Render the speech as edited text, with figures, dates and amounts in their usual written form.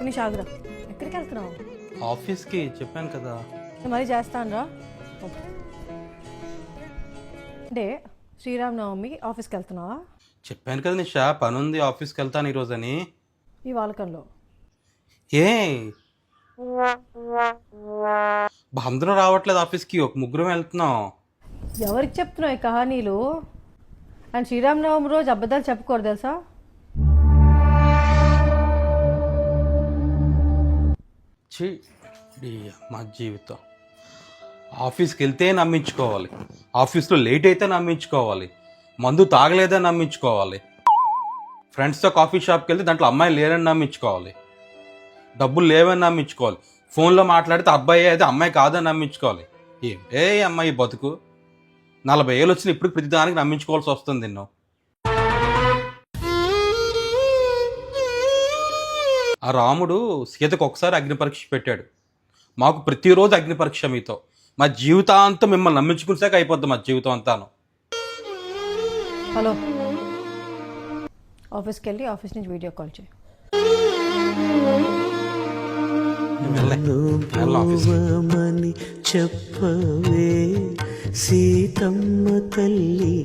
నిమిషం ఆగురా. ఎక్కడికి వెళ్తున్నావు? ఆఫీస్కి చెప్పాను కదా. నేను మరీ చేస్తాను రా. అంటే శ్రీరామనవమి ఆఫీస్కి వెళ్తున్నావా? చెప్పాను కదా నిషా, పని ఉంది, ఆఫీస్కి వెళ్తాను ఈరోజని. ఈ వాలకంలో ఏ అందరం రావట్లేదు ఆఫీస్కి, ఒక ముగ్గురం వెళ్తున్నాం. ఎవరికి చెప్తున్నావు ఈ కహానీలు? అండ్ శ్రీరామనవమి రోజు అబద్ధాలు చెప్పకూడదు తెలుసా? మా జీవితం. ఆఫీస్కి వెళ్తే నమ్మించుకోవాలి, ఆఫీస్లో లేట్ అయితే నమ్మించుకోవాలి, మందు తాగలేదని నమ్మించుకోవాలి, ఫ్రెండ్స్తో కాఫీ షాప్కి వెళ్తే దాంట్లో అమ్మాయి లేరని నమ్మించుకోవాలి, డబ్బులు లేవని నమ్మించుకోవాలి, ఫోన్లో మాట్లాడితే అబ్బాయి అయితే అమ్మాయి కాదని నమ్మించుకోవాలి. ఏ అమ్మాయి బతుకు 40 ఏళ్ళు వచ్చిన ఇప్పుడు ప్రతిదానికి నమ్మించుకోవాల్సి వస్తుంది నిన్ను. ఆ రాముడు సీతకు ఒకసారి అగ్ని పరీక్ష పెట్టాడు, మాకు ప్రతిరోజు అగ్ని పరీక్ష మీతో. మా జీవితాంతం మిమ్మల్ని నమ్మించుకునేసాక అయిపోద్ది మా జీవితం అంతాను. హలో, ఆఫీస్కి వెళ్ళి ఆఫీస్ నుంచి వీడియో కాల్ చేయి. చెప్పవే సీతమ్మ తల్లి.